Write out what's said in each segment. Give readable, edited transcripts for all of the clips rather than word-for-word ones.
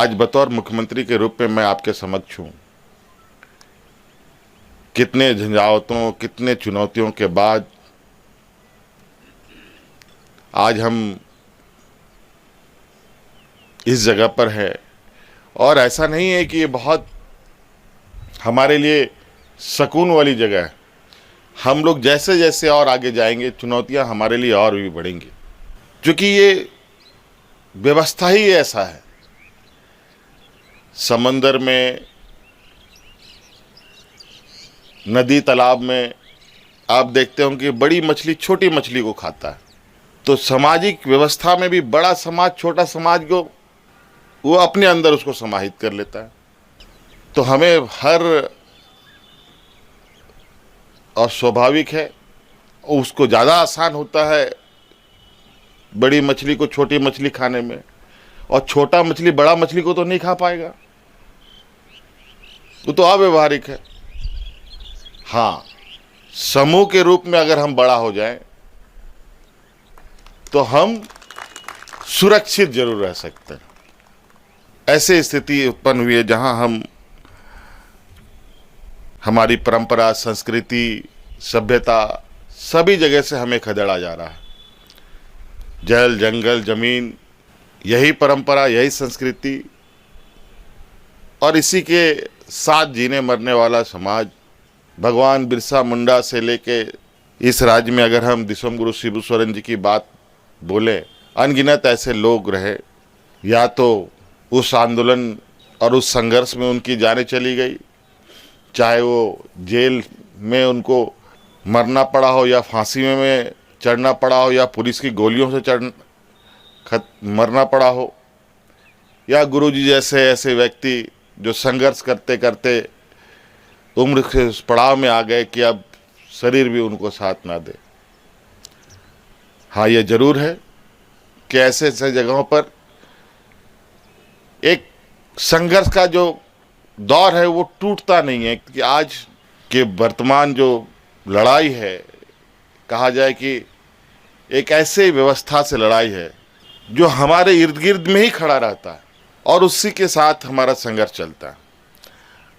आज बतौर मुख्यमंत्री के रूप में मैं आपके समक्ष हूँ। कितने झंझावातों, कितने चुनौतियों के बाद आज हम इस जगह पर है। और ऐसा नहीं है कि ये बहुत हमारे लिए सुकून वाली जगह है। हम लोग जैसे जैसे और आगे जाएंगे, चुनौतियां हमारे लिए और भी बढ़ेंगी, क्योंकि ये व्यवस्था ही ऐसा है। समंदर में, नदी तालाब में आप देखते हो कि बड़ी मछली छोटी मछली को खाता है। तो सामाजिक व्यवस्था में भी बड़ा समाज छोटा समाज को वो अपने अंदर उसको समाहित कर लेता है। तो हमें और स्वाभाविक है, उसको ज़्यादा आसान होता है बड़ी मछली को छोटी मछली खाने में, और छोटा मछली बड़ा मछली को तो नहीं खा पाएगा, वो तो अव्यवहारिक है। हाँ, समूह के रूप में अगर हम बड़ा हो जाएं तो हम सुरक्षित जरूर रह सकते हैं। ऐसी स्थिति उत्पन्न हुई है जहां हमारी परंपरा, संस्कृति, सभ्यता सभी जगह से हमें खदेड़ा जा रहा है। जल, जंगल, जमीन, यही परंपरा, यही संस्कृति और इसी के साथ जीने मरने वाला समाज। भगवान बिरसा मुंडा से लेके इस राज्य में अगर हम दिसोम गुरु शिबू सोरेन जी की बात बोले, अनगिनत ऐसे लोग रहे, या तो उस आंदोलन और उस संघर्ष में उनकी जानें चली गई, चाहे वो जेल में उनको मरना पड़ा हो, या फांसी में चढ़ना पड़ा हो, या पुलिस की गोलियों से मरना पड़ा हो, या गुरुजी जैसे ऐसे व्यक्ति जो संघर्ष करते करते उम्र के उस पड़ाव में आ गए कि अब शरीर भी उनको साथ ना दे। हाँ, ये जरूर है कि ऐसे ऐसे जगहों पर एक संघर्ष का जो दौर है वो टूटता नहीं है। कि आज के वर्तमान जो लड़ाई है, कहा जाए कि एक ऐसे व्यवस्था से लड़ाई है जो हमारे इर्द गिर्द में ही खड़ा रहता है और उसी के साथ हमारा संघर्ष चलता है।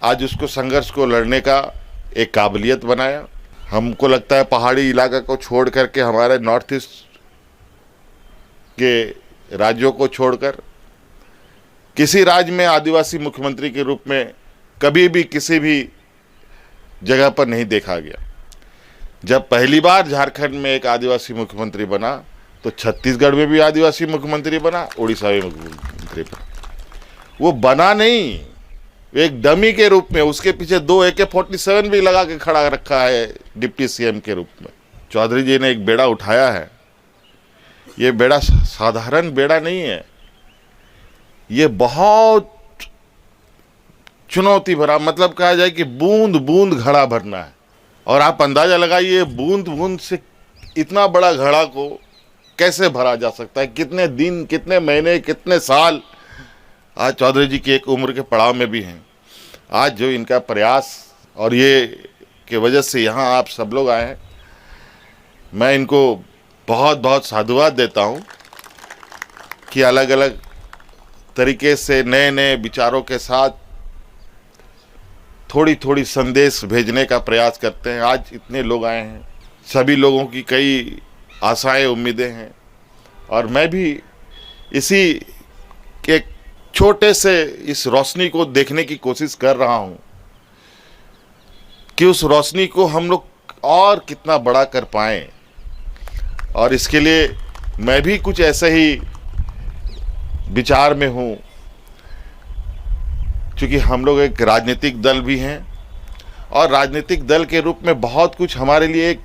आज उसको संघर्ष को लड़ने का एक काबिलियत बनाया। हमको लगता है पहाड़ी इलाका को छोड़ करके, हमारे नॉर्थ ईस्ट के राज्यों को छोड़कर किसी राज्य में आदिवासी मुख्यमंत्री के रूप में कभी भी किसी भी जगह पर नहीं देखा गया। जब पहली बार झारखंड में एक आदिवासी मुख्यमंत्री बना तो छत्तीसगढ़ में भी आदिवासी मुख्यमंत्री बना, उड़ीसा में मुख्यमंत्री बना। वो बना नहीं, एक डमी के रूप में, उसके पीछे 2 AK-47 भी लगा के खड़ा रखा है डिप्टी CM के रूप में। चौधरी जी ने एक बेड़ा उठाया है। ये बेड़ा साधारण बेड़ा नहीं है, ये बहुत चुनौती भरा, मतलब कहा जाए कि बूंद बूंद घड़ा भरना है। और आप अंदाजा लगाइए बूंद बूंद से इतना बड़ा घड़ा को कैसे भरा जा सकता है, कितने दिन, कितने महीने, कितने साल। आज चौधरी जी की एक उम्र के पड़ाव में भी हैं। आज जो इनका प्रयास और ये के वजह से यहाँ आप सब लोग आए हैं, मैं इनको बहुत बहुत साधुवाद देता हूँ कि अलग अलग तरीके से नए नए विचारों के साथ थोड़ी थोड़ी संदेश भेजने का प्रयास करते हैं। आज इतने लोग आए हैं, सभी लोगों की कई आशाएं, उम्मीदें हैं, और मैं भी इसी के छोटे से इस रोशनी को देखने की कोशिश कर रहा हूं कि उस रोशनी को हम लोग और कितना बड़ा कर पाएं। और इसके लिए मैं भी कुछ ऐसे ही विचार में हूं, क्योंकि हम लोग एक राजनीतिक दल भी हैं और राजनीतिक दल के रूप में बहुत कुछ हमारे लिए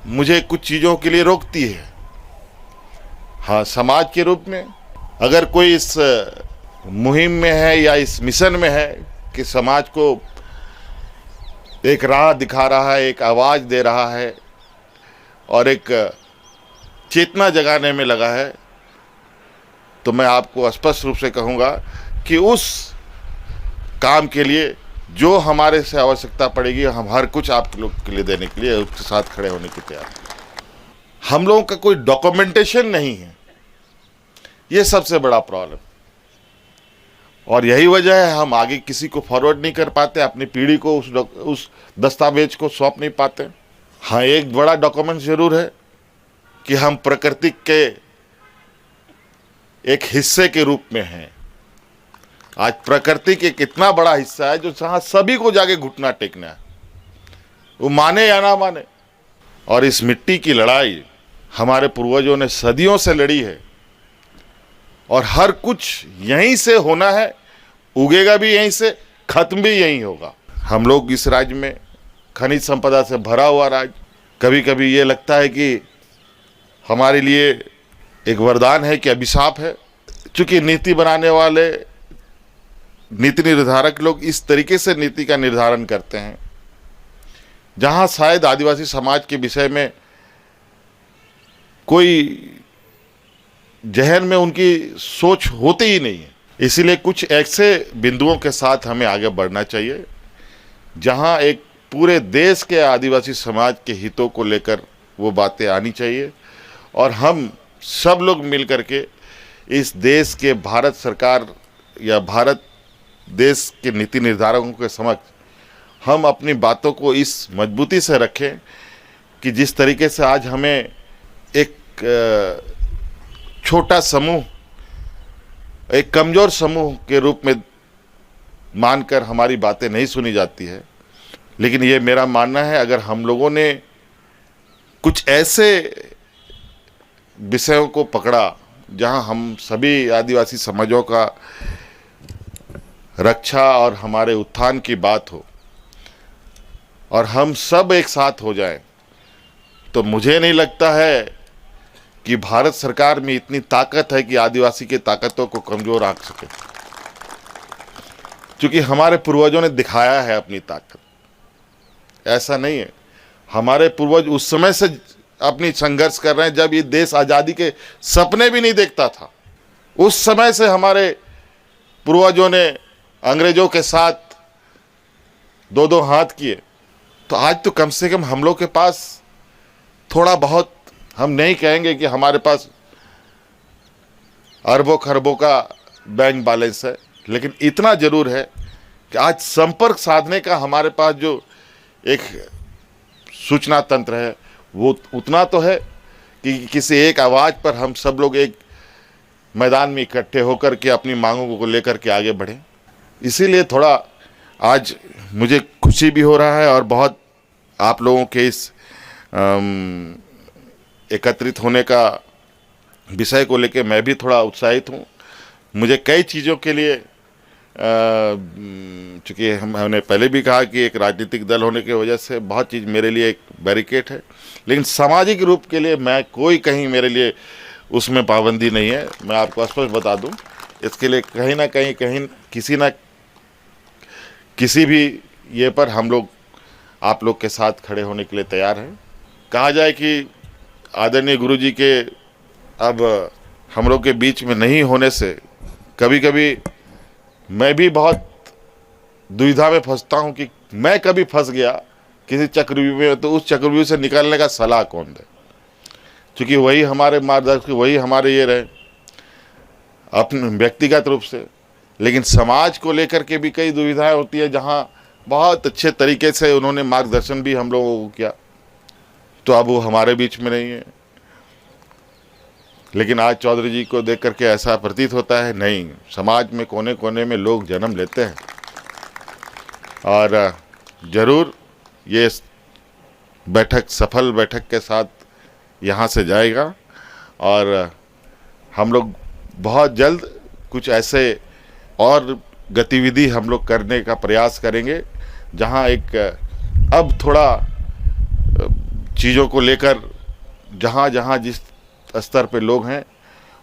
मुझे कुछ चीज़ों के लिए रोकती है। हाँ, समाज के रूप में अगर कोई इस मुहिम में है या इस मिशन में है कि समाज को एक राह दिखा रहा है, एक आवाज़ दे रहा है और एक चेतना जगाने में लगा है, तो मैं आपको स्पष्ट रूप से कहूँगा कि उस काम के लिए जो हमारे से आवश्यकता पड़ेगी, हम हर कुछ आप लोग के लिए देने के लिए उसके साथ खड़े होने की तैयार हैं। हम लोगों का कोई डॉक्यूमेंटेशन नहीं है, ये सबसे बड़ा प्रॉब्लम। और यही वजह है हम आगे किसी को फॉरवर्ड नहीं कर पाते, अपनी पीढ़ी को उस दस्तावेज को सौंप नहीं पाते। हाँ, एक बड़ा डॉक्यूमेंट जरूर है कि हम प्रकृति के एक हिस्से के रूप में हैं। आज प्रकृति के कितना बड़ा हिस्सा है जो जहां सभी को जाके घुटना टेकना है, वो माने या ना माने। और इस मिट्टी की लड़ाई हमारे पूर्वजों ने सदियों से लड़ी है और हर कुछ यहीं से होना है, उगेगा भी यहीं से, खत्म भी यहीं होगा। हम लोग इस राज्य में खनिज संपदा से भरा हुआ राज्य, कभी कभी ये लगता है कि हमारे लिए एक वरदान है कि अभिशाप है, क्योंकि नीति बनाने वाले नीति निर्धारक लोग इस तरीके से नीति का निर्धारण करते हैं जहां शायद आदिवासी समाज के विषय में कोई जहन में उनकी सोच होती ही नहीं है। इसीलिए कुछ ऐसे बिंदुओं के साथ हमें आगे बढ़ना चाहिए जहां एक पूरे देश के आदिवासी समाज के हितों को लेकर वो बातें आनी चाहिए और हम सब लोग मिलकर के इस देश के भारत सरकार या भारत देश के नीति निर्धारकों के समक्ष हम अपनी बातों को इस मजबूती से रखें कि जिस तरीके से आज हमें एक छोटा समूह, एक कमज़ोर समूह के रूप में मानकर हमारी बातें नहीं सुनी जाती है, लेकिन ये मेरा मानना है अगर हम लोगों ने कुछ ऐसे विषयों को पकड़ा जहां हम सभी आदिवासी समाजों का रक्षा और हमारे उत्थान की बात हो और हम सब एक साथ हो जाएं, तो मुझे नहीं लगता है कि भारत सरकार में इतनी ताकत है कि आदिवासी की ताकतों को कमजोर आंक सके, क्योंकि हमारे पूर्वजों ने दिखाया है अपनी ताकत। ऐसा नहीं है, हमारे पूर्वज उस समय से अपनी संघर्ष कर रहे हैं जब ये देश आज़ादी के सपने भी नहीं देखता था। उस समय से हमारे पूर्वजों ने अंग्रेजों के साथ दो दो हाथ किए, तो आज तो कम से कम हम लोग के पास थोड़ा बहुत, हम नहीं कहेंगे कि हमारे पास अरबों खरबों का बैंक बैलेंस है, लेकिन इतना जरूर है कि आज संपर्क साधने का हमारे पास जो एक सूचना तंत्र है वो उतना तो है कि किसी एक आवाज़ पर हम सब लोग एक मैदान में इकट्ठे होकर के अपनी मांगों को लेकर के आगे बढ़ें। इसीलिए थोड़ा आज मुझे खुशी भी हो रहा है और बहुत आप लोगों के इस एकत्रित होने का विषय को लेकर मैं भी थोड़ा उत्साहित हूँ। मुझे कई चीज़ों के लिए चूँकि हमने पहले भी कहा कि एक राजनीतिक दल होने की वजह से बहुत चीज़ मेरे लिए एक बैरिकेड है, लेकिन सामाजिक रूप के लिए मैं कोई कहीं मेरे लिए उसमें पाबंदी नहीं है। मैं आपको स्पष्ट बता दूं, इसके लिए कहीं ना कहीं किसी भी ये पर हम लोग आप लोग के साथ खड़े होने के लिए तैयार हैं। कहा जाए कि आदरणीय गुरुजी के अब हम लोग के बीच में नहीं होने से कभी कभी मैं भी बहुत दुविधा में फंसता हूं कि मैं कभी फंस गया किसी चक्रव्यूह में तो उस चक्रव्यूह से निकलने का सलाह कौन दे, क्योंकि वही हमारे मार्गदर्शक, वही हमारे ये रहे अपने व्यक्तिगत रूप से, लेकिन समाज को लेकर के भी कई दुविधाएं होती है जहां बहुत अच्छे तरीके से उन्होंने मार्गदर्शन भी हम लोगों को किया, तो अब वो हमारे बीच में नहीं है। लेकिन आज चौधरी जी को देख करके ऐसा प्रतीत होता है नहीं, समाज में कोने कोने में लोग जन्म लेते हैं और ज़रूर ये बैठक सफल बैठक के साथ यहाँ से जाएगा और हम लोग बहुत जल्द कुछ ऐसे और गतिविधि हम लोग करने का प्रयास करेंगे जहाँ एक अब थोड़ा चीज़ों को लेकर जहाँ जहाँ जिस स्तर पे लोग हैं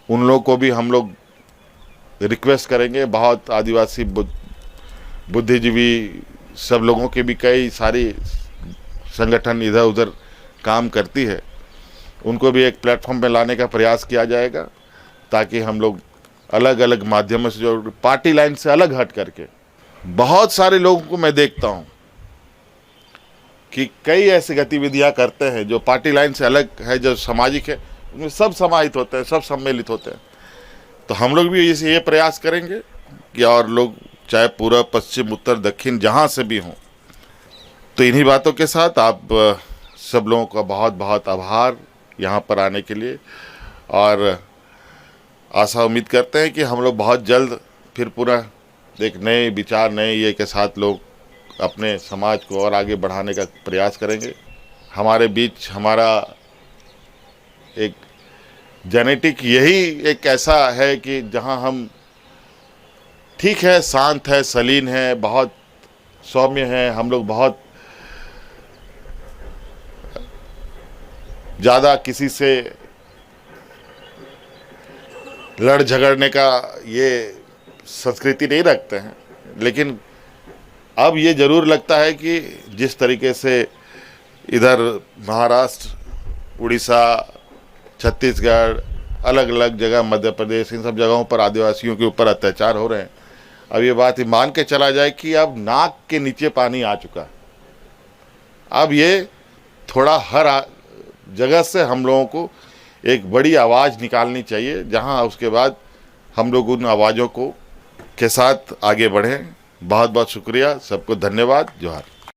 उन लोगों को भी हम लोग रिक्वेस्ट करेंगे। बहुत आदिवासी बुद्धिजीवी सब लोगों के भी कई सारी संगठन इधर उधर काम करती है, उनको भी एक प्लेटफॉर्म पे लाने का प्रयास किया जाएगा ताकि हम लोग अलग अलग माध्यमों से जो पार्टी लाइन से अलग हट करके, बहुत सारे लोगों को मैं देखता हूँ कि कई ऐसी गतिविधियाँ करते हैं जो पार्टी लाइन से अलग है, जो सामाजिक है, उनमें सब समाहित होते हैं, सब सम्मिलित होते हैं। तो हम लोग भी ये प्रयास करेंगे या और लोग चाहे पूर्व पश्चिम उत्तर दक्षिण जहाँ से भी हों। तो इन्हीं बातों के साथ आप सब लोगों का बहुत बहुत आभार यहाँ पर आने के लिए, और आशा उम्मीद करते हैं कि हम लोग बहुत जल्द फिर पुनः एक नए विचार, नए ये के साथ लोग अपने समाज को और आगे बढ़ाने का प्रयास करेंगे। हमारे बीच हमारा एक जेनेटिक यही एक ऐसा है कि जहाँ हम ठीक है, शांत है, सलीन है, बहुत सौम्य है, हम लोग बहुत ज़्यादा किसी से लड़ झगड़ने का ये संस्कृति नहीं रखते हैं। लेकिन अब ये ज़रूर लगता है कि जिस तरीके से इधर महाराष्ट्र, उड़ीसा, छत्तीसगढ़, अलग अलग जगह, मध्य प्रदेश, इन सब जगहों पर आदिवासियों के ऊपर अत्याचार हो रहे हैं, अब ये बात मान के चला जाए कि अब नाक के नीचे पानी आ चुका। अब ये थोड़ा हर जगह से हम लोगों को एक बड़ी आवाज़ निकालनी चाहिए, जहां उसके बाद हम लोग उन आवाज़ों को के साथ आगे बढ़ें। बहुत बहुत शुक्रिया, सबको धन्यवाद, जोहार।